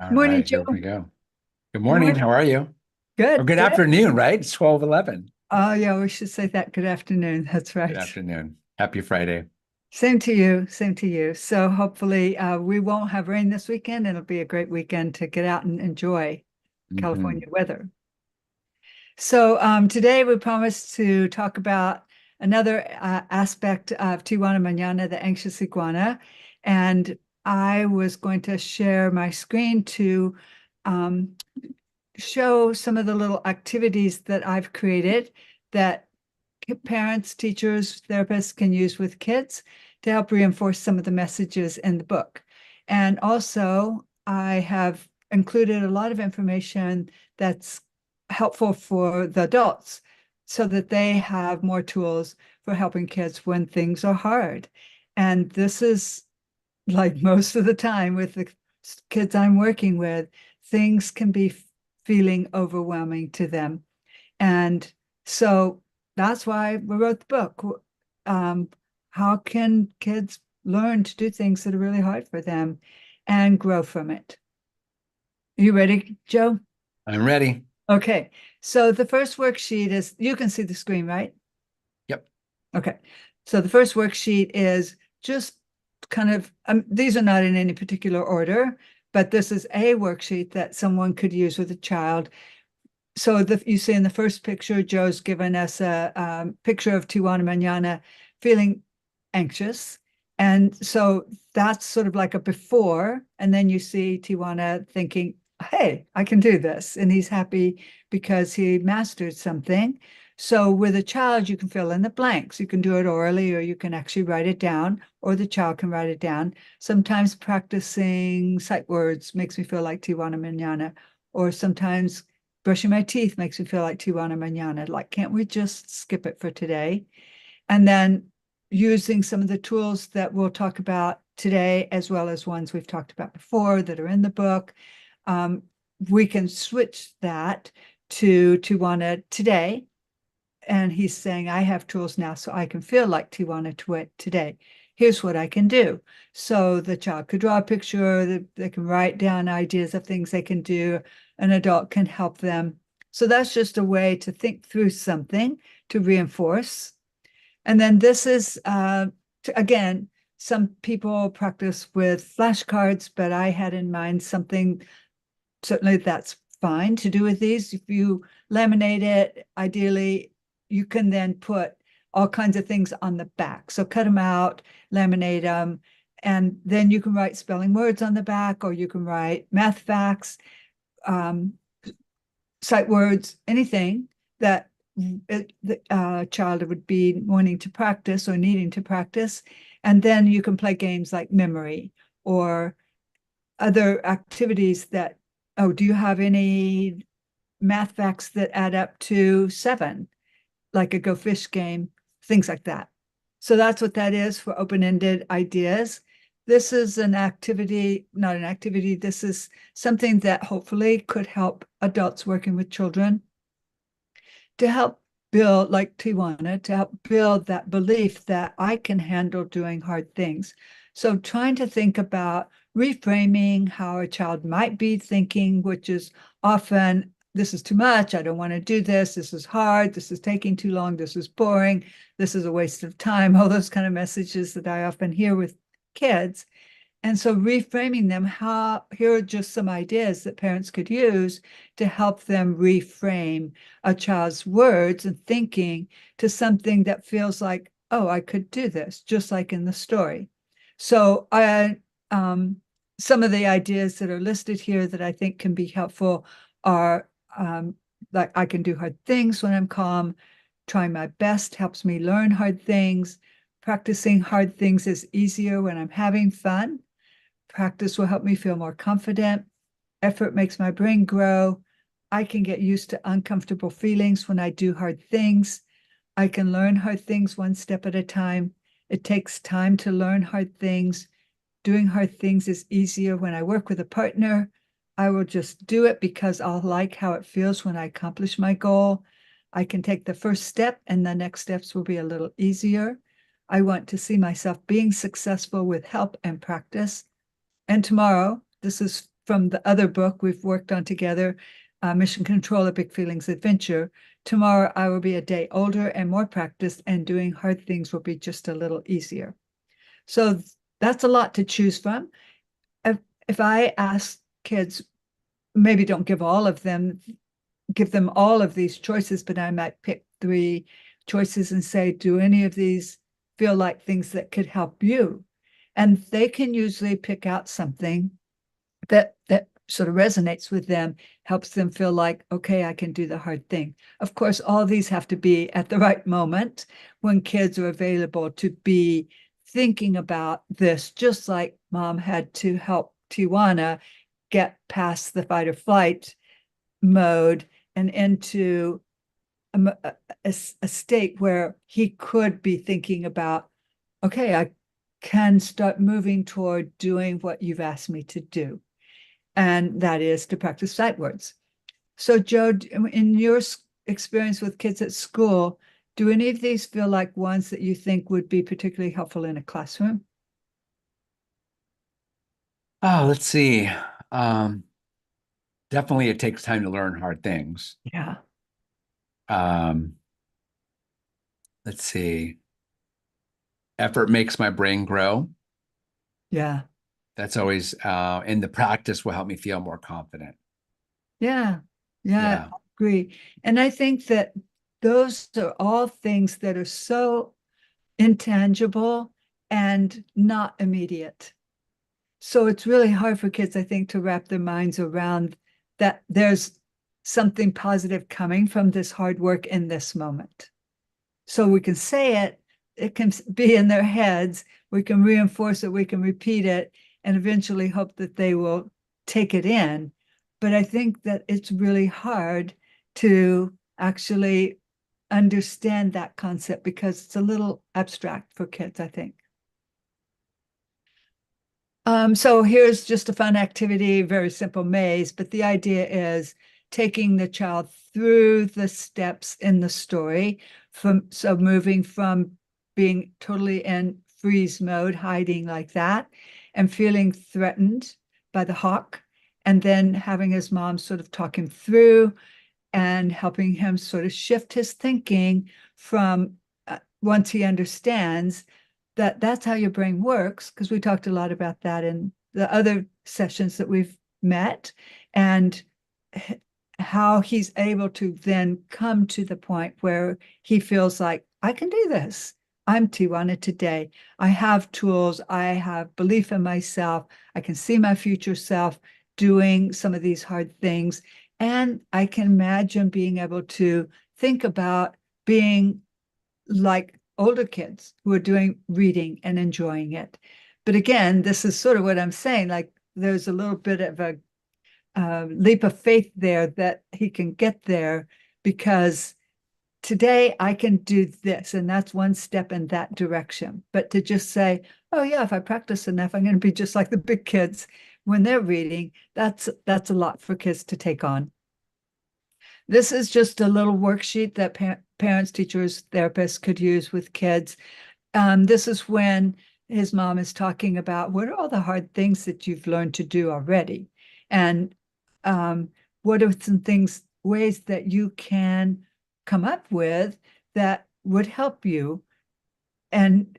All Morning, right, here we Joe. go. Good Good morning. morning. How are you? Or Good, good good. afternoon, right? It's 12:11. Oh, yeah, we should say that. Good afternoon. That's Good right. afternoon. Happy Friday. Same to you. Same to you. So hopefully we won't have rain this weekend. It'll be a great weekend to get out and enjoy California Hmm. weather. So today we promised to talk about another aspect of Tijuana Manana, the anxious iguana. And I was going to share my screen to um, show some of the little activities that I've created that parents, teachers, therapists can use with kids to help reinforce some of the messages in the book. And also, I have included a lot of information that's helpful for the adults so that they have more tools for helping kids when things are hard. And this is like most of the time with the kids I'm working with, things can be feeling overwhelming to them. And so that's why we wrote the book. Um, how can kids learn to do things that are really hard for them and grow from it? Are you ready, Joe? I'm ready. Okay. So the first worksheet is, you can see the screen, right? Yep. Okay. So the first worksheet is just kind of, these are not in any particular order, but this is a worksheet that someone could use with a child. So you see in the first picture, Joe's given us a picture of Tijuana Manana feeling anxious. And so that's sort of like a before. And then you see Tijuana thinking, hey, I can do this. And he's happy because he mastered something. So with a child, you can fill in the blanks. You can do it orally, or you can actually write it down, or the child can write it down. Sometimes practicing sight words makes me feel like Tijuana Manana, or sometimes brushing my teeth makes me feel like Tijuana Manana. Like, can't we just skip it for today? And then using some of the tools that we'll talk about today, as well as ones we've talked about before that are in the book, um, we can switch that to Tijuana today. And he's saying, I have tools now so I can feel like Tijuana today. Here's what I can do. So the child could draw a picture, they can write down ideas of things they can do. An adult can help them. So that's just a way to think through something to reinforce. And then this is, again, some people practice with flashcards, but I had in mind something, certainly that's fine to do with these. If you laminate it, ideally, you can then put all kinds of things on the back. So cut them out, laminate them, and then you can write spelling words on the back, or you can write math facts, um, sight words, anything that the child would be wanting to practice or needing to practice. And then you can play games like memory or other activities that, oh, do you have any math facts that add up to seven, like a go fish game, things like that. So that's what that is for open-ended ideas. This is an activity, not an activity, this is something that hopefully could help adults working with children to help build, like Tijuana, to help build that belief that I can handle doing hard things. So trying to think about reframing how a child might be thinking, which is often, this is too much, I don't want to do this is hard, this is taking too long, this is boring, this is a waste of time, all those kind of messages that I often hear with kids. And so reframing them, here are just some ideas that parents could use to help them reframe a child's words and thinking to something that feels like, oh, I could do this, just like in the story. So some of the ideas that are listed here that I think can be helpful are like, I can do hard things when I'm calm. Trying my best helps me learn hard things. Practicing hard things is easier when I'm having fun. Practice will help me feel more confident. Effort makes my brain grow. I can get used to uncomfortable feelings when I do hard things. I can learn hard things one step at a time. It takes time to learn hard things. Doing hard things is easier when I work with a partner. I will just do it because I'll like how it feels when I accomplish my goal. I can take the first step and the next steps will be a little easier. I want to see myself being successful with help and practice. And tomorrow, this is from the other book we've worked on together, Mission Control, A Big Feelings Adventure. Tomorrow I will be a day older and more practiced, and doing hard things will be just a little easier. So that's a lot to choose from. If I ask kids, maybe don't give them all of these choices, but I might pick 3 choices and say, do any of these feel like things that could help you? And they can usually pick out something that sort of resonates with them, helps them feel like, okay, I can do the hard thing. Of course, all these have to be at the right moment when kids are available to be thinking about this, just like mom had to help Tijuana get past the fight or flight mode and into a state where he could be thinking about, okay, I can start moving toward doing what you've asked me to do. And that is to practice sight words. So, Joe, in your experience with kids at school, do any of these feel like ones that you think would be particularly helpful in a classroom? Oh, let's see. Um, Definitely it takes time to learn hard things. Yeah. Um, let's see. Effort makes my brain grow. Yeah. That's always, and the practice will help me feel more confident. Yeah. Yeah. Yeah. I agree. And I think that those are all things that are so intangible and not immediate. So it's really hard for kids, I think, to wrap their minds around that there's something positive coming from this hard work in this moment. So we can say it, it can be in their heads, we can reinforce it, we can repeat it, and eventually hope that they will take it in. But I think that it's really hard to actually understand that concept because it's a little abstract for kids, I think. So here's just a fun activity, very simple maze, but the idea is taking the child through the steps in the story so moving from being totally in freeze mode, hiding like that, and feeling threatened by the hawk, and then having his mom sort of talk him through and helping him sort of shift his thinking from once he understands that that's how your brain works, because we talked a lot about that in the other sessions that we've met, and how he's able to then come to the point where he feels like, I can do this. I'm Tijuana today. I have tools. I have belief in myself. I can see my future self doing some of these hard things. And I can imagine being able to think about being like older kids who are doing reading and enjoying it. But again, this is sort of what I'm saying, like there's a little bit of a leap of faith there that he can get there because today I can do this, and that's one step in that direction. But to just say, oh yeah, if I practice enough, I'm going to be just like the big kids when they're reading, that's a lot for kids to take on. This is just a little worksheet that parents, teachers, therapists could use with kids. This is when his mom is talking about what are all the hard things that you've learned to do already, and what are some ways that you can come up with that would help you. And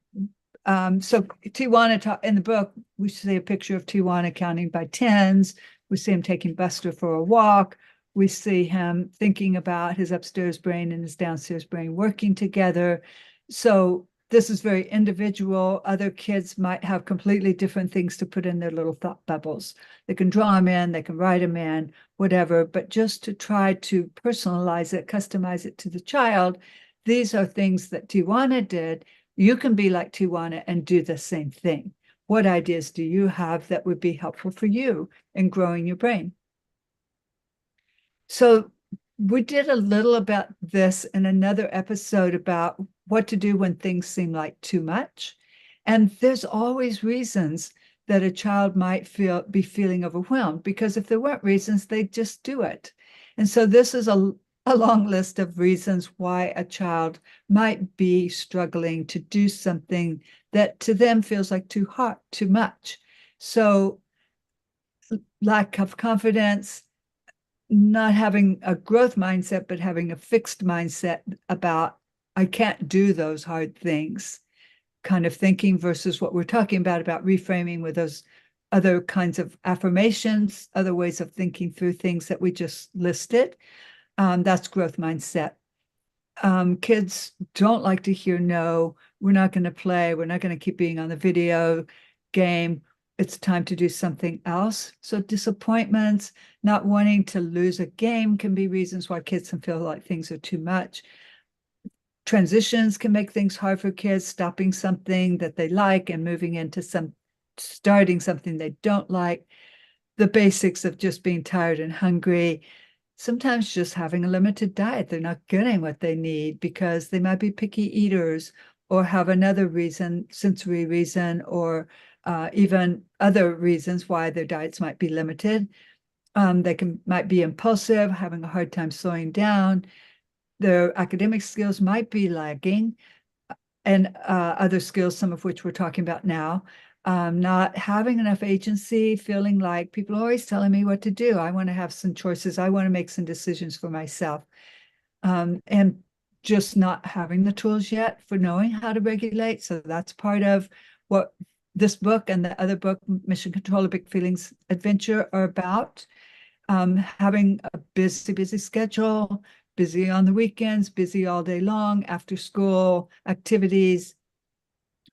so Tijuana in the book, we see a picture of Tijuana counting by tens. We see him taking Buster for a walk. We see him thinking about his upstairs brain and his downstairs brain working together. So this is very individual. Other kids might have completely different things to put in their little thought bubbles. They can draw them in, they can write them in, whatever, but just to try to personalize it, customize it to the child. These are things that Tijuana did. You can be like Tijuana and do the same thing. What ideas do you have that would be helpful for you in growing your brain? So we did a little about this in another episode about what to do when things seem like too much. And there's always reasons that a child might be feeling overwhelmed, because if there weren't reasons, they'd just do it. And so this is a long list of reasons why a child might be struggling to do something that to them feels like too hard, too much. So lack of confidence, not having a growth mindset, but having a fixed mindset about, I can't do those hard things kind of thinking versus what we're talking about reframing with those other kinds of affirmations, other ways of thinking through things that we just listed. That's growth mindset. Kids don't like to hear no, we're not going to play, we're not going to keep being on the video game. It's time to do something else. So disappointments, not wanting to lose a game can be reasons why kids can feel like things are too much. Transitions can make things hard for kids, stopping something that they like and moving into starting something they don't like. The basics of just being tired and hungry, sometimes just having a limited diet. They're not getting what they need because they might be picky eaters or have another reason, sensory reason, or even other reasons why their diets might be limited. They might be impulsive, having a hard time slowing down. Their academic skills might be lagging, and other skills, some of which we're talking about now. Not having enough agency, feeling like people are always telling me what to do. I want to have some choices. I want to make some decisions for myself. And just not having the tools yet for knowing how to regulate. So that's part of what this book and the other book, Mission Control, A Big Feelings Adventure, are about. Having a busy schedule, busy on the weekends, busy all day long, after school activities,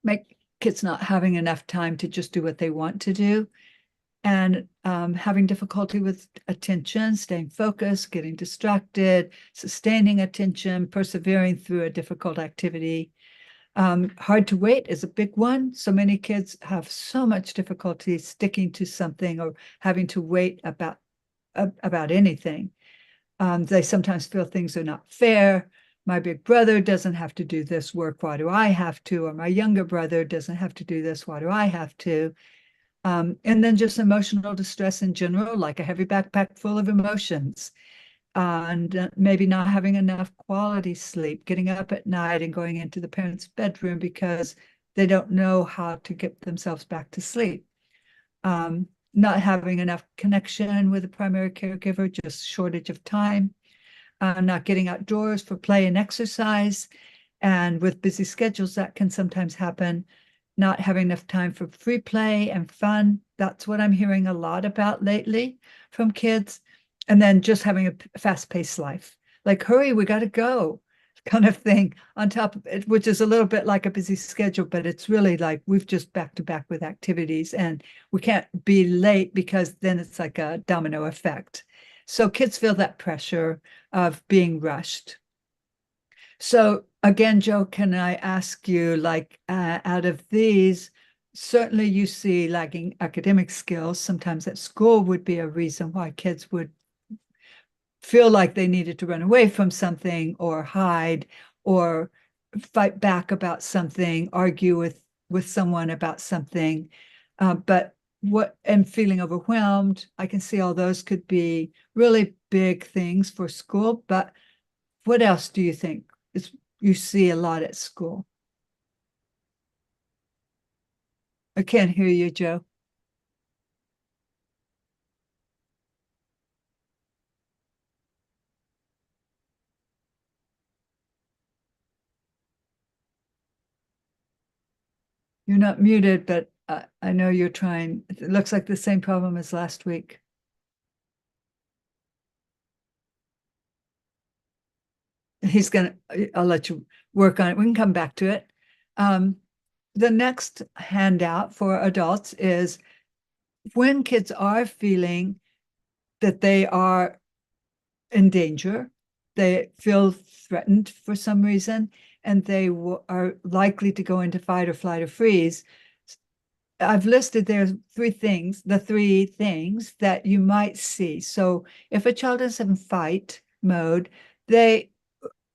make kids not having enough time to just do what they want to do, and having difficulty with attention, staying focused, getting distracted, sustaining attention, persevering through a difficult activity. Hard to wait is a big one. So many kids have so much difficulty sticking to something or having to wait about anything. They sometimes feel things are not fair. My big brother doesn't have to do this work. Why do I have to? Or my younger brother doesn't have to do this. Why do I have to? And then just emotional distress in general, like a heavy backpack full of emotions, and maybe not having enough quality sleep, getting up at night and going into the parents' bedroom because they don't know how to get themselves back to sleep. Not having enough connection with the primary caregiver, just shortage of time, not getting outdoors for play and exercise. And with busy schedules, that can sometimes happen. Not having enough time for free play and fun. That's what I'm hearing a lot about lately from kids. And then just having a fast-paced life. Like, hurry, we got to go kind of thing on top of it, which is a little bit like a busy schedule, but it's really like we've just back to back with activities and we can't be late because then it's like a domino effect. So kids feel that pressure of being rushed. So again, Joe, can I ask you, like, out of these, certainly you see lagging academic skills. Sometimes at school would be a reason why kids would feel like they needed to run away from something or hide or fight back about something, argue with someone about something. But what and feeling overwhelmed, I can see all those could be really big things for school. But what else do you think is you see a lot at school? I can't hear you, Joe. You're not muted, but I know you're trying. It looks like the same problem as last week. I'll let you work on it. We can come back to it. Um, the next handout for adults is when kids are feeling that they are in danger, they feel threatened for some reason, and they are likely to go into fight or flight or freeze. I've listed there the three things that you might see. So if a child is in fight mode, they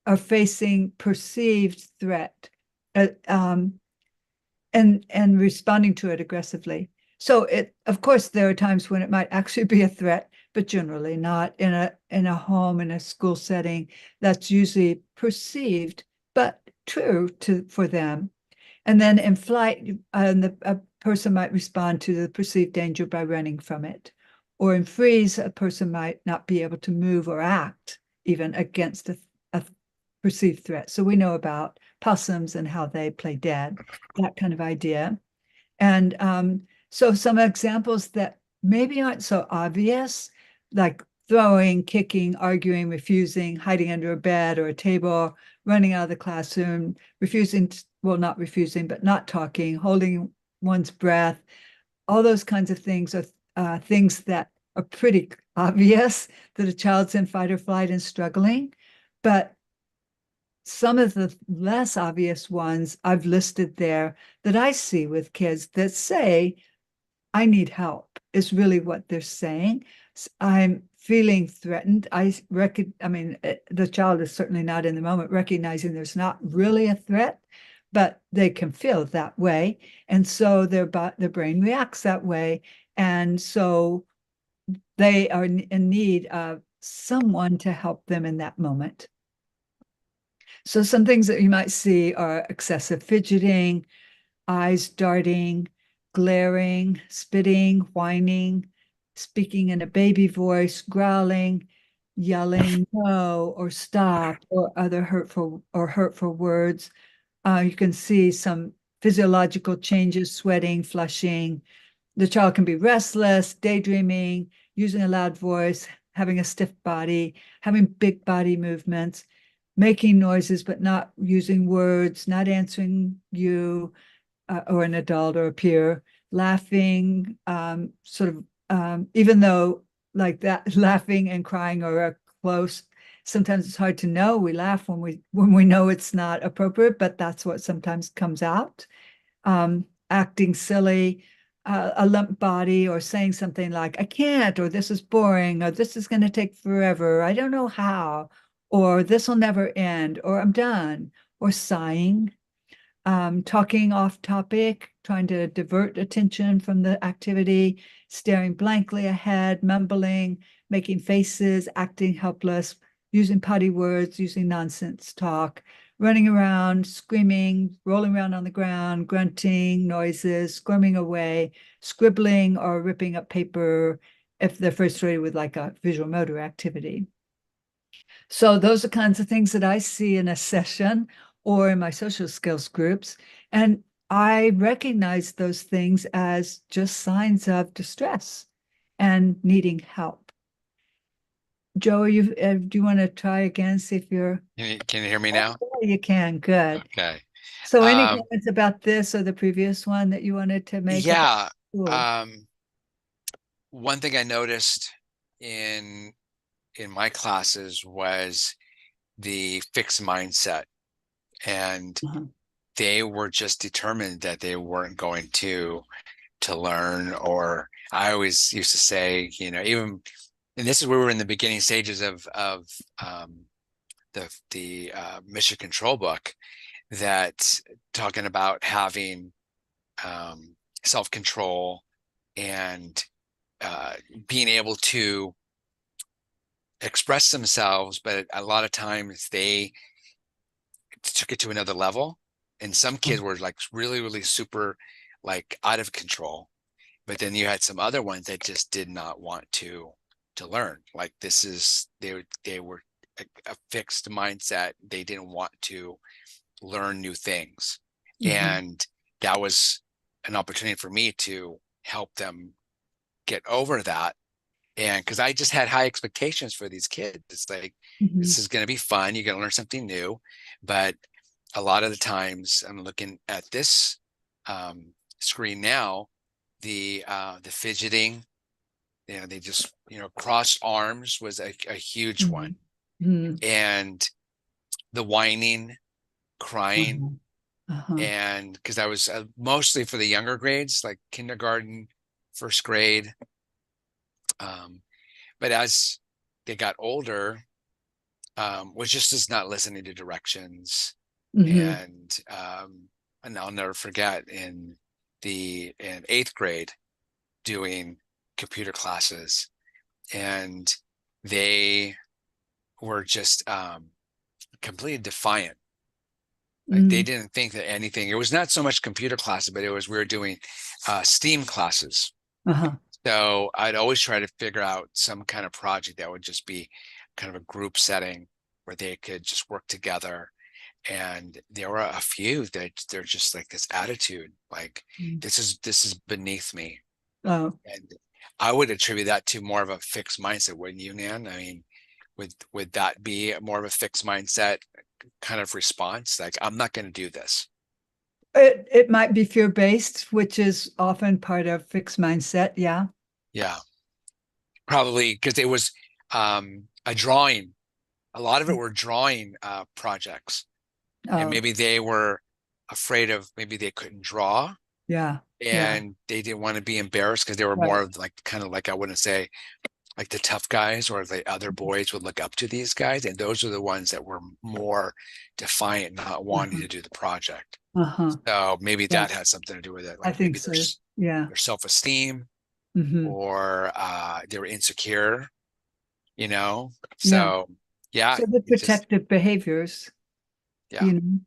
are facing perceived threat, uh, um, and responding to it aggressively. So of course, there are times when it might actually be a threat, but generally not in a home, in a school setting. That's usually perceived, but true for them. And then in flight, a person might respond to the perceived danger by running from it Or in freeze, a person might not be able to move or act even against a perceived threat. So we know about possums and how they play dead, that kind of idea. And so some examples that maybe aren't so obvious, like throwing, kicking, arguing, refusing, hiding under a bed or a table, running out of the classroom, refusing, well, not refusing, but not talking, holding one's breath. All those kinds of things are things that are pretty obvious that a child's in fight or flight and struggling. But some of the less obvious ones I've listed there that I see with kids that say, I need help, is really what they're saying. I'm feeling threatened. I mean, the child is certainly not in the moment recognizing there's not really a threat, but they can feel that way. And so their brain reacts that way. And so they are in need of someone to help them in that moment. So some things that you might see are excessive fidgeting, eyes darting, glaring, spitting, whining, speaking in a baby voice, growling, yelling no or stop or other hurtful words. You can see some physiological changes, sweating, flushing. The child can be restless, daydreaming, using a loud voice, having a stiff body, having big body movements, making noises but not using words, not answering you or an adult or a peer, laughing, even though like that, laughing and crying are close. Sometimes it's hard to know. We laugh when we know it's not appropriate, but that's what sometimes comes out. Acting silly, a limp body, or saying something like, I can't, or this is boring, or this is going to take forever. I don't know how, or this will never end, or I'm done, or sighing, talking off topic, trying to divert attention from the activity, staring blankly ahead, mumbling, making faces, acting helpless, using potty words, using nonsense talk, running around, screaming, rolling around on the ground, grunting noises, squirming away, scribbling or ripping up paper if they're frustrated with like a visual motor activity. So those are kinds of things that I see in a session or in my social skills groups. And I recognize those things as just signs of distress and needing help. Joe, do you want to try again, see if you're, Can you hear me oh, now? yeah, you can, good. Okay. So any Um, comments about this or the previous one that you wanted to make about yeah. school? Um, One thing I noticed in my classes was the fixed mindset, and Uh-huh. they were just determined that they weren't going to learn. Or I always used to say, even, and this is where we were in the beginning stages of um, the mission control book, that talking about having um, self-control and uh, being able to express themselves, but a lot of times they took it to another level. And some kids were like really, really super like out of control. But then you had some other ones that just did not want to learn. Like they were a fixed mindset. They didn't want to learn new things. Mm-hmm. And that was an opportunity for me to help them get over that. And because I just had high expectations for these kids. It's like, Mm-hmm. this is going to be fun. You're going to learn something new. But a lot of the times I'm looking at this screen now, the fidgeting, they just, crossed arms was a huge one. Mm-hmm. And the whining, crying, Uh-huh. Uh-huh. and because I was mostly for the younger grades, like kindergarten, first grade. Um, but as they got older, was just not listening to directions. Mm-hmm. And I'll never forget in eighth grade doing computer classes, and they were just completely defiant. Like they Mm-hmm. didn't think that anything. It was not so much computer classes, but it was we were doing STEAM classes. Uh-huh. So I'd always try to figure out some kind of project that would just be kind of a group setting where they could just work together. And there were a few that they're just like this attitude, like Mm. this is beneath me. Oh, And I would attribute that to more of a fixed mindset, wouldn't you, Nan? I mean, would that be more of a fixed mindset kind of response? Like, I'm not going to do this. it might be fear-based, which is often part of fixed mindset. Yeah. Yeah, probably because it was a drawing. A lot of it were drawing projects, and Oh, maybe they were afraid of maybe they couldn't draw, yeah. Yeah. and they didn't want to be embarrassed because they were Right. more of like kind of like I wouldn't say like the tough guys or the other boys would look up to these guys, and those are the ones that were more defiant, not wanting Uh-huh. to do the project. Uh-huh. So maybe Yeah. that has something to do with it. I Like think maybe so. Yeah. their self-esteem Hmm. or they were insecure, you know. Yeah. So yeah, So the it just protective behaviors, yeah, you know,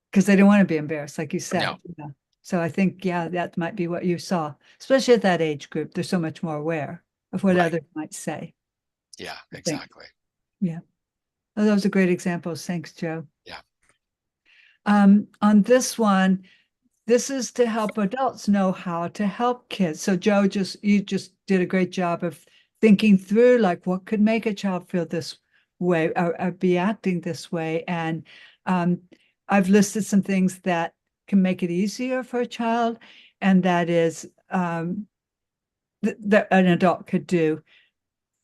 because they don't want to be embarrassed, like you no, said. Yeah. So I think, yeah, that might be what you saw, especially at that age group. They're so much more aware of what right, others might say, yeah, I think. exactly, Yeah. Oh, those are great examples. Thanks, Joe. yeah, On this one, this is to help adults know how to help kids. So Joe, you just did a great job of thinking through like what could make a child feel this way or be acting this way. And um, I've listed some things that can make it easier for a child, and that is that an adult could do.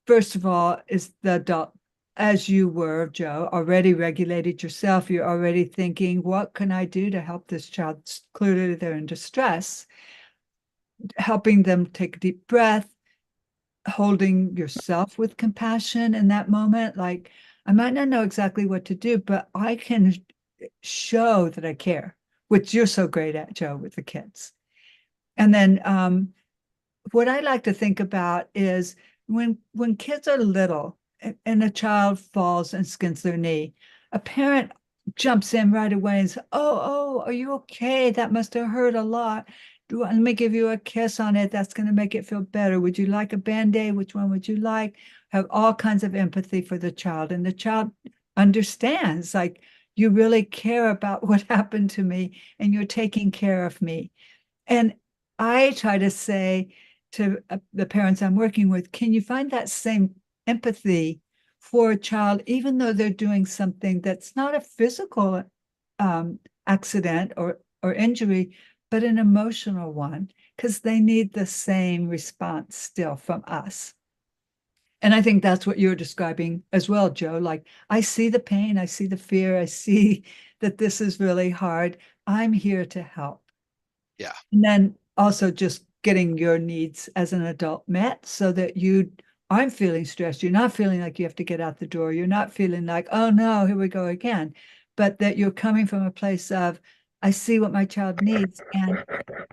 First of all, is the adult, as you were, Joe, already regulated yourself. You're already thinking, what can I do to help this child? Clearly, they're in distress. Helping them take a deep breath, holding yourself with compassion in that moment. Like, I might not know exactly what to do, but I can show that I care, which you're so great at, Joe, with the kids. And then what I like to think about is when kids are little and a child falls and skins their knee, a parent jumps in right away and says, "Oh, are you okay? That must have hurt a lot. Let me give you a kiss on it. That's going to make it feel better. Would you like a band-aid? Which one would you like?" Have all kinds of empathy for the child, and the child understands like you really care about what happened to me and you're taking care of me. And I try to say to the parents I'm working with, can you find that same empathy for a child, even though they're doing something that's not a physical accident or injury, but an emotional one, because they need the same response still from us. And I think that's what you're describing as well, Joe. Like, I see the pain, I see the fear, I see that this is really hard. I'm here to help. yeah, And then also just getting your needs as an adult met so that you aren't feeling stressed. You're not feeling like you have to get out the door. You're not feeling like, oh no, here we go again. But that you're coming from a place of, I see what my child needs and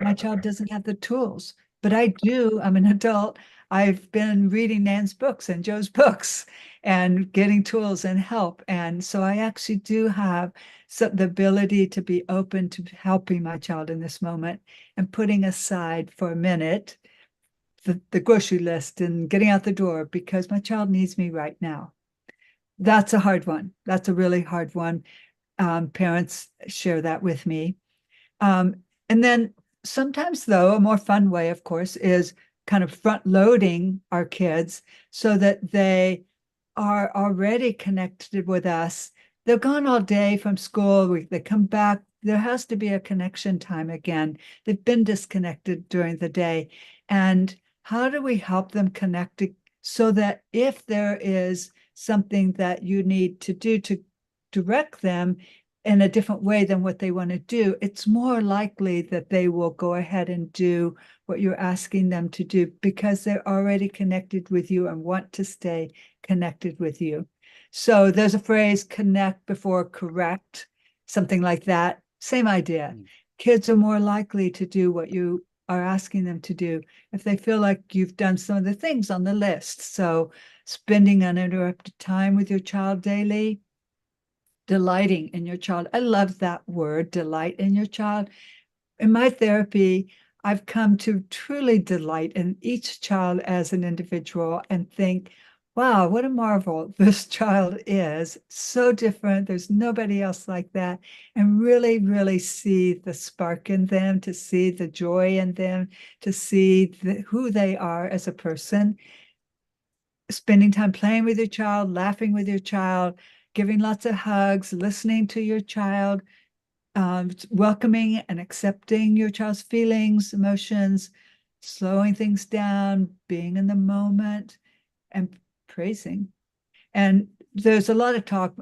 my child doesn't have the tools, but I do. I'm an adult. I've been reading Nan's books and Joe's books and getting tools and help. And so I actually do have the ability to be open to helping my child in this moment and putting aside for a minute the grocery list and getting out the door because my child needs me right now. That's a hard one. That's a really hard one. Parents share that with me. Um, and then sometimes, though, a more fun way, of course, is kind of front loading our kids so that they are already connected with us. They're gone all day from school. They come back. There has to be a connection time again. They've been disconnected during the day. And how do we help them connect so that if there is something that you need to do to direct them in a different way than what they want to do, it's more likely that they will go ahead and do what you're asking them to do because they're already connected with you and want to stay connected with you. So there's a phrase, connect before correct, something like that. Same idea. mm, Kids are more likely to do what you are asking them to do if they feel like you've done some of the things on the list. So spending uninterrupted time with your child daily, delighting in your child. I love that word, delight in your child. In my therapy, I've come to truly delight in each child as an individual and think, wow, what a marvel this child is. So different. There's nobody else like that. And really, really see the spark in them, to see the joy in them, to see who they are as a person. Spending time playing with your child, laughing with your child, giving lots of hugs, listening to your child, welcoming and accepting your child's feelings, emotions, slowing things down, being in the moment, and praising. And there's a lot of talk.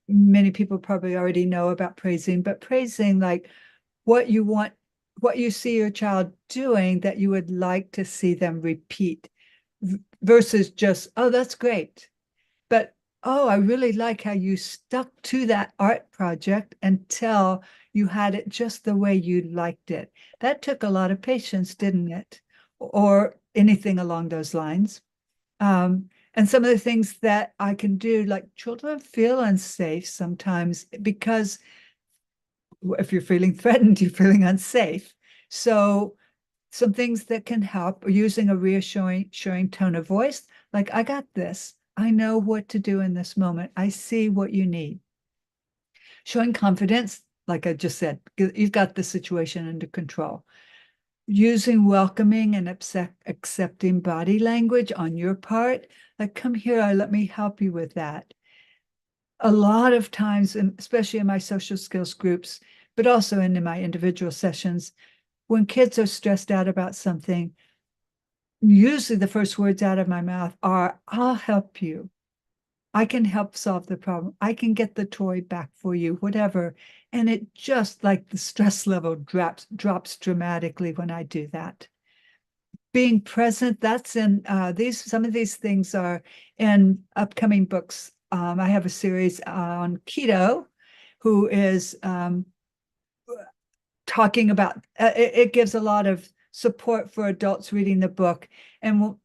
Many people probably already know about praising, but praising like what you want, what you see your child doing that you would like to see them repeat versus just, oh, that's great. But oh, I really like how you stuck to that art project until you had it just the way you liked it. That took a lot of patience, didn't it? Or anything along those lines. And some of the things that I can do, like children feel unsafe sometimes because if you're feeling threatened, you're feeling unsafe. So some things that can help are using a reassuring tone of voice, like, I got this. I know what to do in this moment. I see what you need. Showing confidence, like I just said, you've got the situation under control. Using welcoming and accepting body language on your part, like, come here, let me help you with that. A lot of times, especially in my social skills groups, but also in my individual sessions, when kids are stressed out about something, usually the first words out of my mouth are, I'll help you. I can help solve the problem. I can get the toy back for you, whatever. And it just like the stress level drops dramatically when I do that. Being present, that's in some of these things are in upcoming books. I have a series on keto, who is talking about it gives a lot of support for adults reading the book and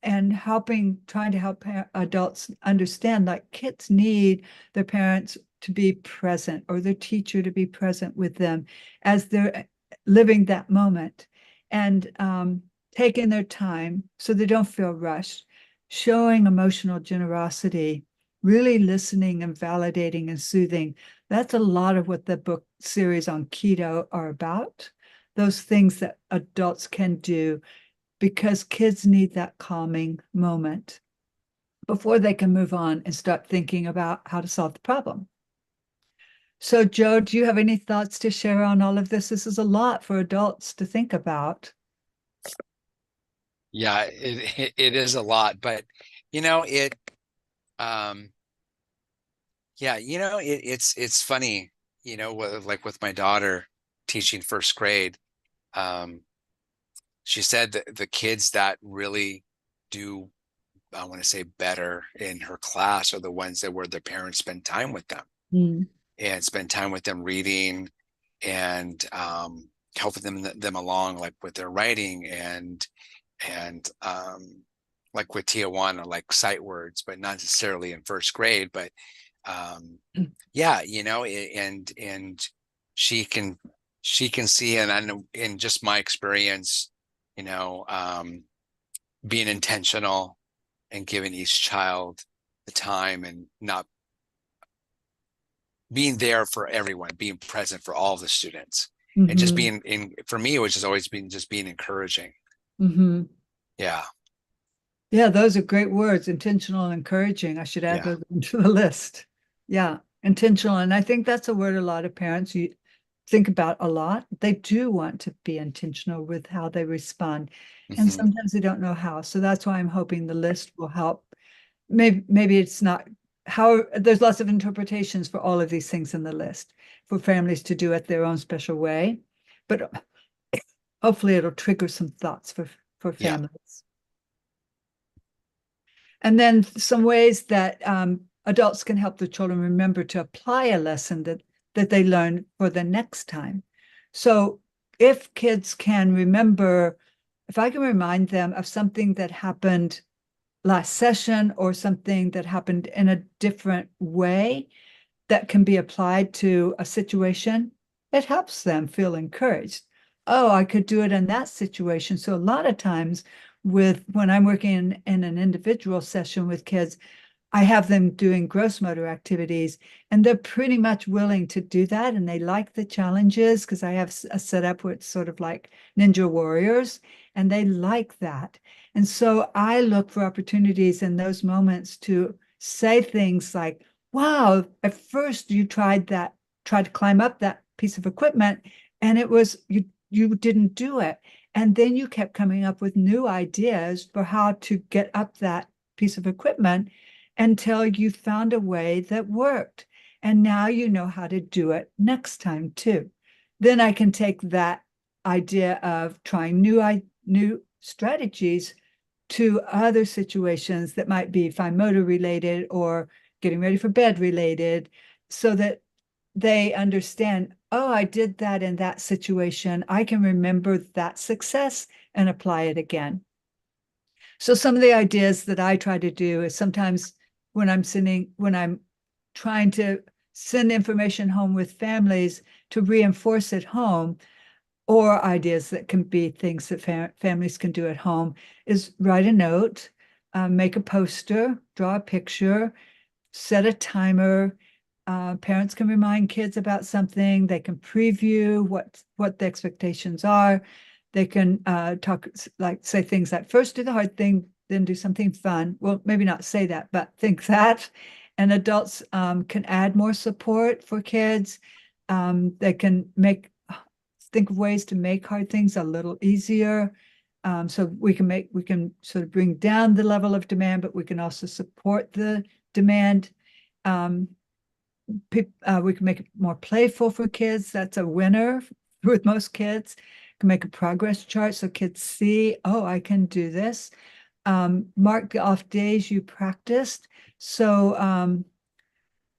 trying to help adults understand, like, kids need their parents to be present or their teacher to be present with them as they're living that moment, and taking their time so they don't feel rushed, showing emotional generosity, really listening and validating and soothing. That's a lot of what the book series on keto are about. Those things that adults can do because kids need that calming moment before they can move on and start thinking about how to solve the problem. So, Joe, do you have any thoughts to share on all of this? This is a lot for adults to think about. Yeah, it is a lot, but you know, um yeah, it's funny, like with my daughter teaching first grade, um, she said that the kids that really do, I want to say, better in her class are the ones that where their parents spend time with them Mm. and spend time with them reading and helping them along, like with their writing and like with Tijuana, like sight words, but not necessarily in first grade, but yeah, and she can see, and I know in just my experience, you know, being intentional and giving each child the time and not being there for everyone, being present for all the students, and just Mm-hmm. being for me, it was just always been just being encouraging. Mm-hmm. Yeah, Yeah, those are great words, intentional and encouraging. I should add yeah, those into the list. Yeah, intentional. And I think that's a word a lot of parents you think about a lot. They do want to be intentional with how they respond. And hmm, sometimes they don't know how. So that's why I'm hoping the list will help. Maybe it's not how there's lots of interpretations for all of these things in the list for families to do it their own special way. But hopefully it'll trigger some thoughts for yeah, families. And then some ways that adults can help the children remember to apply a lesson that they learn for the next time. So if kids can remember, if I can remind them of something that happened last session or something that happened in a different way that can be applied to a situation, it helps them feel encouraged. oh, I could do it in that situation. So a lot of times when I'm working in an individual session with kids, I have them doing gross motor activities, and they're pretty much willing to do that. And they like the challenges because I have a setup where it's sort of like Ninja Warriors, and they like that. And so I look for opportunities in those moments to say things like, wow, at first you tried to climb up that piece of equipment, and you didn't do it. And then you kept coming up with new ideas for how to get up that piece of equipment until you found a way that worked. And now you know how to do it next time too. Then I can take that idea of trying new strategies to other situations that might be fine motor related or getting ready for bed related, so that they understand, oh, I did that in that situation. I can remember that success and apply it again. So some of the ideas that I try to do is sometimes when I'm trying to send information home with families to reinforce at home, or ideas that can be things that families can do at home, is write a note, make a poster, draw a picture, set a timer. Parents can remind kids about something. They can preview what the expectations are. They can say things like, first do the hard thing, then do something fun. Well, maybe not say that, but think that. And adults can add more support for kids. They can think of ways to make hard things a little easier. So we can sort of bring down the level of demand, but we can also support the demand. We can make it more playful for kids. That's a winner with most kids. Can make a progress chart so kids see, oh, I can do this. Mark the off days you practiced. So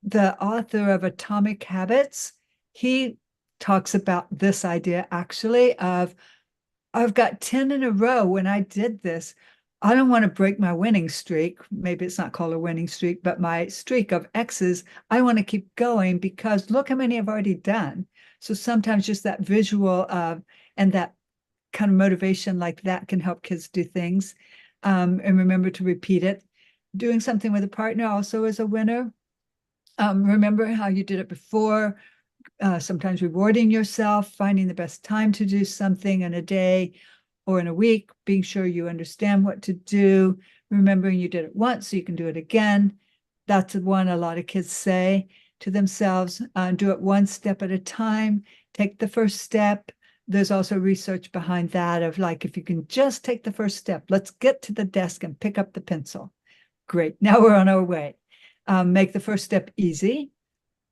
the author of Atomic Habits, he talks about this idea actually of, I've got 10 in a row when I did this. I don't want to break my winning streak. Maybe it's not called a winning streak, but my streak of X's, I want to keep going because look how many I've already done. So sometimes just that visual of, and that kind of motivation like that can help kids do things. And remember to repeat it. Doing something with a partner also is a winner. Remember how you did it before. Sometimes rewarding yourself, finding the best time to do something in a day or in a week, being sure you understand what to do, remembering you did it once so you can do it again. That's the one a lot of kids say to themselves, do it one step at a time, take the first step. There's also research behind that of like, if you can just take the first step, let's get to the desk and pick up the pencil. Great, now we're on our way. Make the first step easy.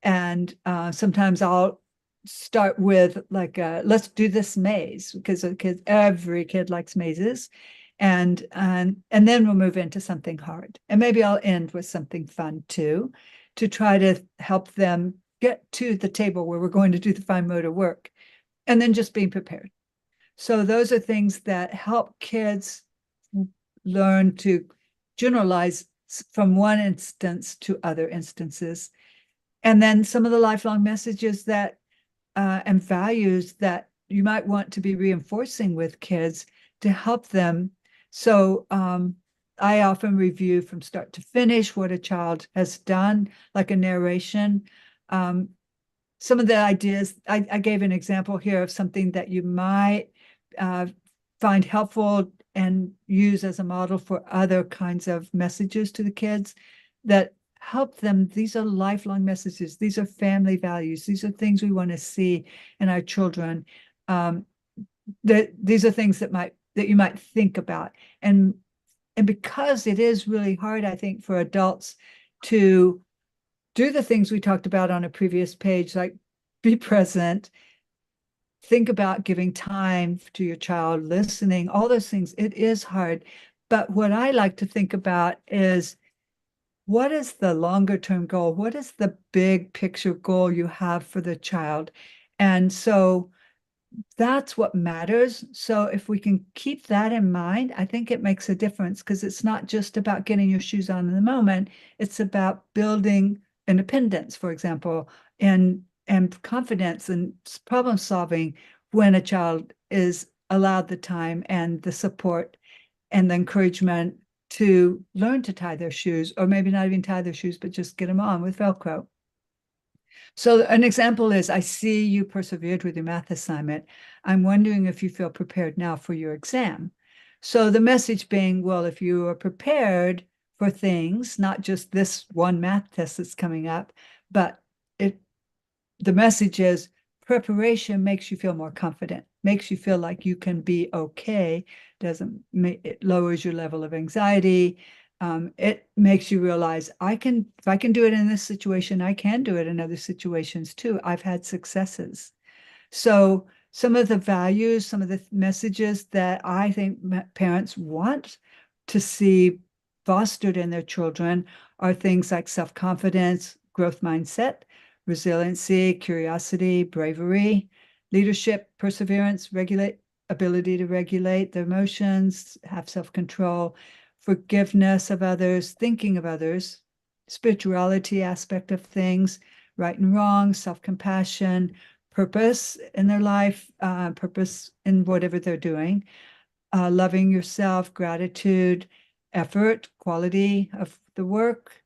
And sometimes I'll start with like, let's do this maze, because every kid likes mazes. And then we'll move into something hard. And maybe I'll end with something fun too, to try to help them get to the table where we're going to do the fine motor work. And then just being prepared. So those are things that help kids learn to generalize from one instance to other instances. And then some of the lifelong messages that and values that you might want to be reinforcing with kids to help them. So I often review from start to finish what a child has done, like a narration. Some of the ideas, I gave an example here of something that you might find helpful and use as a model for other kinds of messages to the kids that help them. These are lifelong messages. These are family values. These are things we want to see in our children. These are things that you might think about. And because it is really hard, I think, for adults to do the things we talked about on a previous page, like be present, think about giving time to your child, listening, all those things. It is hard. But what I like to think about is, what is the longer term goal? What is the big picture goal you have for the child? And so that's what matters. So if we can keep that in mind, I think it makes a difference, because it's not just about getting your shoes on in the moment. It's about building independence, for example, and confidence and problem solving when a child is allowed the time and the support and the encouragement to learn to tie their shoes, or maybe not even tie their shoes, but just get them on with Velcro. So an example is, I see you persevered with your math assignment. I'm wondering if you feel prepared now for your exam. So the message being, well, if you are prepared for things, not just this one math test that's coming up, but the message is preparation makes you feel more confident, makes you feel like you can be okay, doesn't make it lowers your level of anxiety. It makes you realize if I can do it in this situation, I can do it in other situations too. I've had successes. So some of the values, some of the messages that I think parents want to see fostered in their children are things like self-confidence, growth mindset, resiliency, curiosity, bravery, leadership, perseverance, ability to regulate their emotions, have self-control, forgiveness of others, thinking of others, spirituality aspect of things, right and wrong, self-compassion, purpose in their life, purpose in whatever they're doing, loving yourself, gratitude, effort, quality of the work,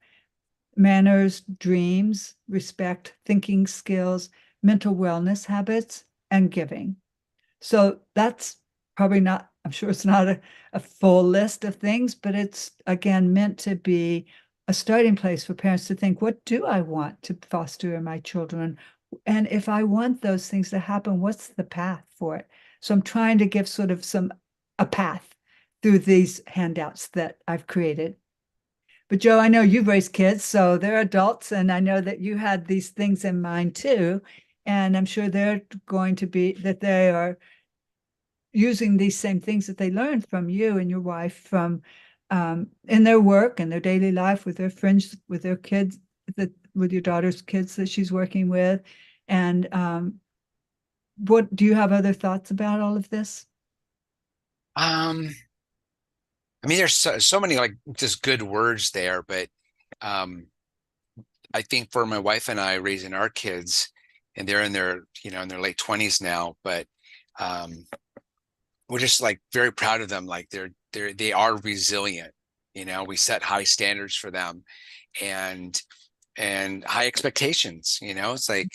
manners, dreams, respect, thinking skills, mental wellness habits, and giving. So that's probably not, I'm sure it's not a full list of things, but it's again meant to be a starting place for parents to think, what do I want to foster in my children? And if I want those things to happen, what's the path for it? So I'm trying to give sort of a path through these handouts that I've created. But Joe, I know you've raised kids, so they're adults, and I know that you had these things in mind too. And I'm sure they're going to be that they are using these same things that they learned from you and your wife from in their work and their daily life with their friends, with their kids, with your daughter's kids that she's working with. And what do you have other thoughts about all of this? Um, I mean, there's so many like just good words there, but um, I think for my wife and I raising our kids, and they're in their, in their late 20s now, but um, we're just like very proud of them. Like they are resilient. We set high standards for them, and high expectations. It's like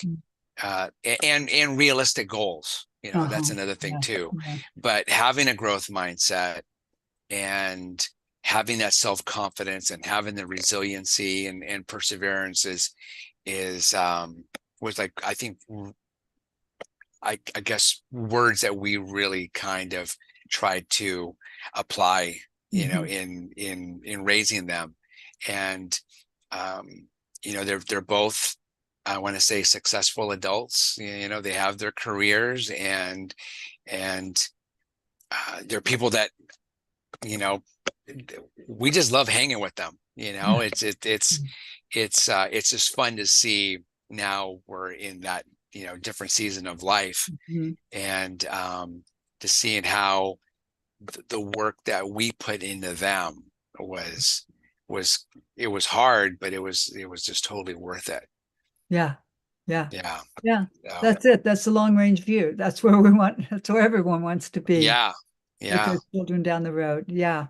Mhm. and realistic goals. That's Uh-huh. another thing Yeah, too. yeah. But having a growth mindset and having that self-confidence and having the resiliency and perseverance is was like, I think, I guess words that we really kind of tried to apply, Mhm. in raising them. And they're both, I want to say, successful adults. They have their careers, and they're people that, you know we just love hanging with them. Yeah. It's just fun to see. Now we're in that, different season of life, Mhm. and to seeing how the work that we put into them was it was hard, but it was just totally worth it. Yeah. Yeah. Yeah. Yeah. So, That's it. That's the long range view. That's where we want, that's where everyone wants to be yeah. with Yeah. their children down the road. Yeah.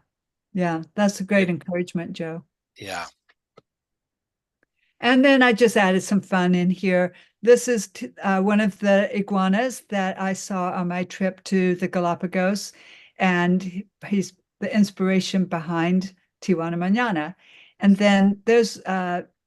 Yeah. That's a Yeah. great encouragement, Joe. Yeah. And then I just added some fun in here. This is one of the iguanas that I saw on my trip to the Galapagos, and he's the inspiration behind Tijuana Manana. And then there's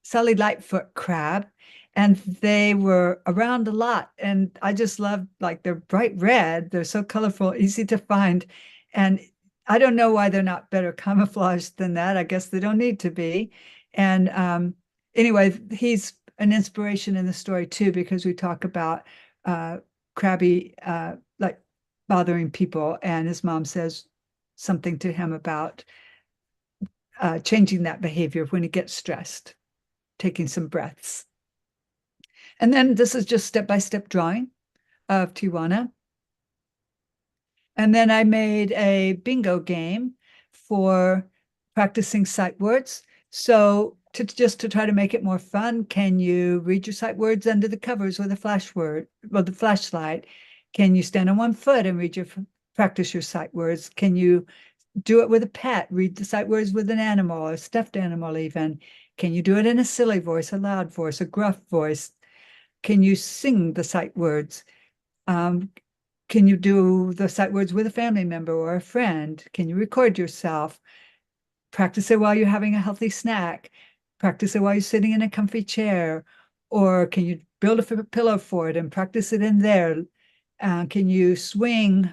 Sally Lightfoot crab, and they were around a lot. And I just love, like, they're bright red, they're so colorful, easy to find. And I don't know why they're not better camouflaged than that. I guess they don't need to be. And anyway, he's an inspiration in the story too, because we talk about Krabby like bothering people, and his mom says something to him about changing that behavior when he gets stressed, taking some breaths. And then this is just step-by-step drawing of Tijuana. And then I made a bingo game for practicing sight words. So to try to make it more fun, can you read your sight words under the covers with a flash word, well, the flashlight? Can you stand on one foot and practice your sight words? Can you do it with a pet? Read the sight words with an animal, a stuffed animal even. Can you do it in a silly voice, a loud voice, a gruff voice? Can you sing the sight words? Um, can you do the sight words with a family member or a friend? Can you record yourself? Practice it while you're having a healthy snack. Practice it while you're sitting in a comfy chair. Or can you build a pillow for it and practice it in there? Can you swing,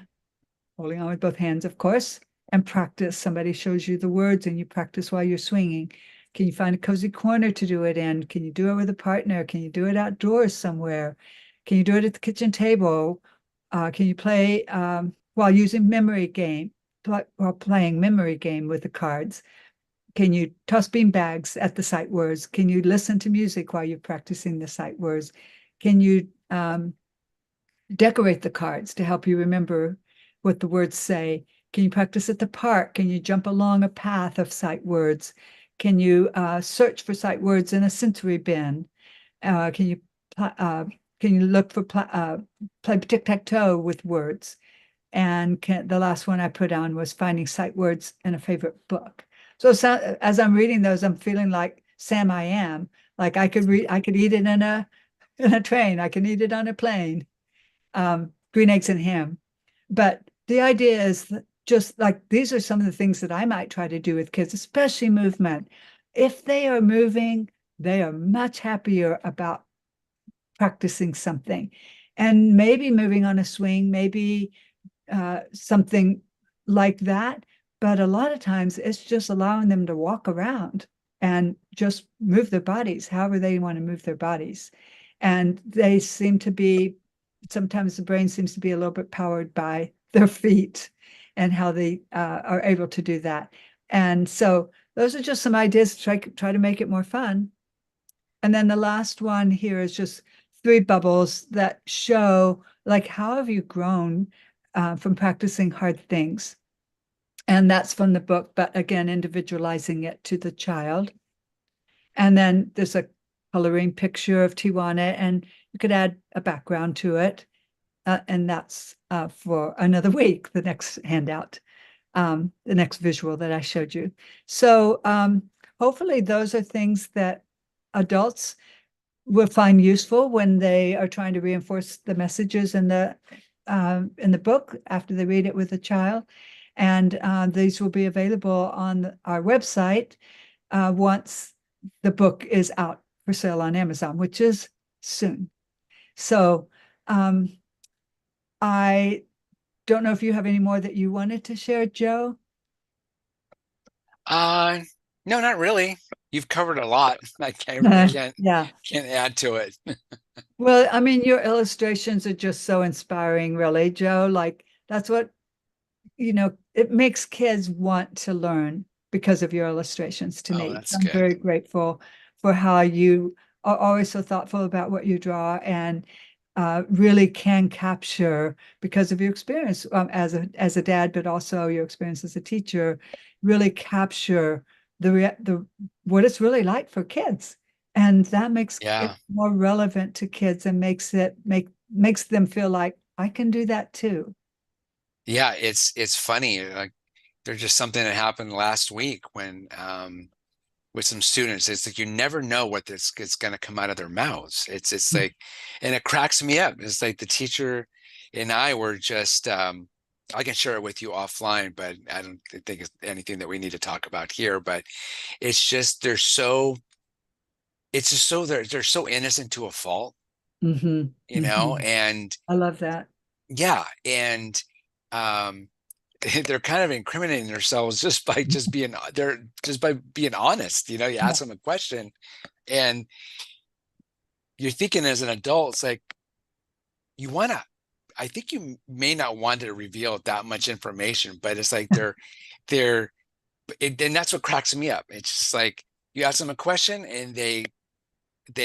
holding on with both hands, of course, and practice? Somebody shows you the words and you practice while you're swinging. Can you find a cozy corner to do it in? Can you do it with a partner? Can you do it outdoors somewhere? Can you do it at the kitchen table? Can you play while using memory game, while playing memory game with the cards? Can you toss bean bags at the sight words? Can you listen to music while you're practicing the sight words? Can you decorate the cards to help you remember what the words say? Can you practice at the park? Can you jump along a path of sight words? Can you search for sight words in a sensory bin? Can you look for play tic-tac-toe with words? And the last one I put on was finding sight words in a favorite book. So as I'm reading those, I'm feeling like Sam I am. Like I could eat it in a train. I can eat it on a plane. Green eggs and ham. But the idea is that just like these are some of the things that I might try to do with kids, especially movement. If they are moving, they are much happier about practicing something. And maybe moving on a swing, maybe something like that. But a lot of times it's just allowing them to walk around and just move their bodies, however they want to move their bodies. And they seem to be, sometimes the brain seems to be a little bit powered by their feet and how they are able to do that. And so those are just some ideas to try to make it more fun. And then the last one here is just 3 bubbles that show like how have you grown from practicing hard things. And that's from the book, but again, individualizing it to the child. And then there's a coloring picture of Tijuana, and you could add a background to it. And that's for another week, the next handout, the next visual that I showed you. So hopefully those are things that adults will find useful when they are trying to reinforce the messages in the book after they read it with a child. And these will be available on our website once the book is out for sale on Amazon, which is soon. So I don't know if you have any more that you wanted to share, Joe. Uh, no, not really. You've covered a lot. I really Yeah. can't add to it. Well, I mean, your illustrations are just so inspiring, really, Joe. Like that's what, it makes kids want to learn because of your illustrations to Oh, me. that's So I'm good. very grateful for how you are always so thoughtful about what you draw and really can capture because of your experience as a dad, but also your experience as a teacher, really capture the what it's really like for kids, and that makes it Yeah. more relevant to kids and makes them feel like I can do that too. Yeah, it's funny. Like there's just something that happened last week when with some students. It's like you never know what this is going to come out of their mouths. It's like, and it cracks me up. It's like the teacher and I were just I can share it with you offline, but I don't think it's anything that we need to talk about here. But it's just it's just so they're so innocent to a fault, Hmm. Hmm. and I love that. yeah, and um they're kind of incriminating themselves just by being honest. You Yeah. ask them a question and you're thinking as an adult, it's like you want to, I think you may not want to reveal that much information, but it's like they're and that's what cracks me up. It's just like you ask them a question and they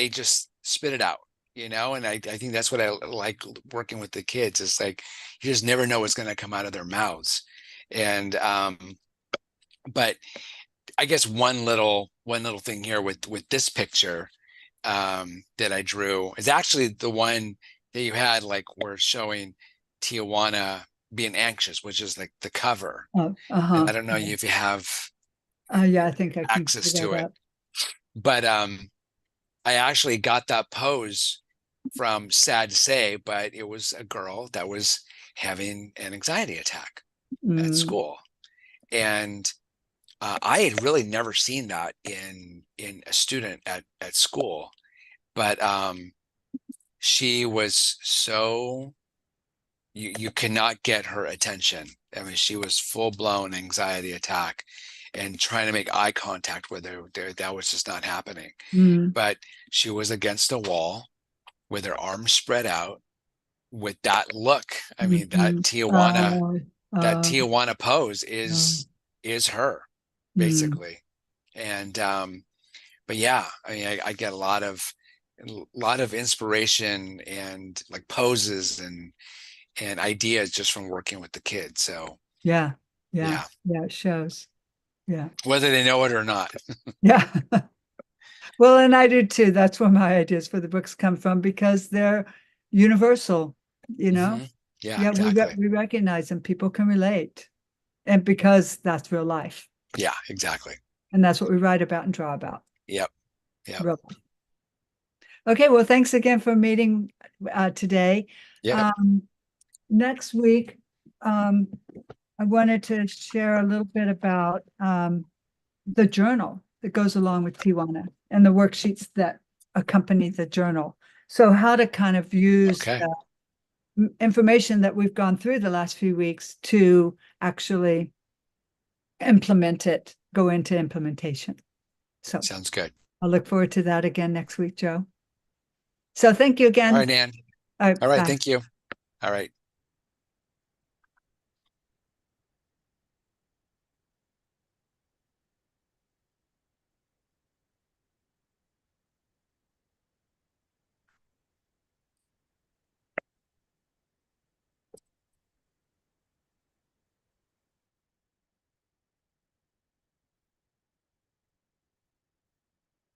just spit it out, and I think that's what I like working with the kids. It's like you just never know what's going to come out of their mouths. And but I guess one little thing here with this picture that I drew is actually the one that you had, like we're showing Tijuana being anxious, which is like the cover. Oh, And uh-huh. I don't know if you have Yeah, I think I can access figure to that it, out. but I actually got that pose from, sad to say, but it was a girl that was having an anxiety attack at Mm, school. And I had really never seen that in a student at school, but she was so, you could not get her attention. I mean, she was full blown anxiety attack, and trying to make eye contact with her, that was just not happening. mm, But she was against a wall with her arms spread out with that look. I mean, mhm. that Uh, Tijuana pose uh, is her mm, basically. And but yeah, I mean, I get a lot of inspiration and like poses and ideas just from working with the kids. So yeah, yeah, yeah, yeah, it shows. Yeah, whether they know it or not. yeah. Well, and I do too. That's where my ideas for the books come from because they're universal, you know? Hmm. Yeah, Yeah, exactly. we recognize them. People can relate. And because that's real life. Yeah, exactly. And that's what we write about and draw about. Yep. Yep. Real life. Okay, well, thanks again for meeting today. Yep. Um, next week, um, I wanted to share a little bit about the journal that goes along with Tijuana and the worksheets that accompany the journal. So how to kind of use Okay. the information that we've gone through the last few weeks to actually implement it, go into implementation. So Sounds good. I'll look forward to that again next week, Joe. So thank you All again. right, Ann. All right. Bye. Thank you. All right.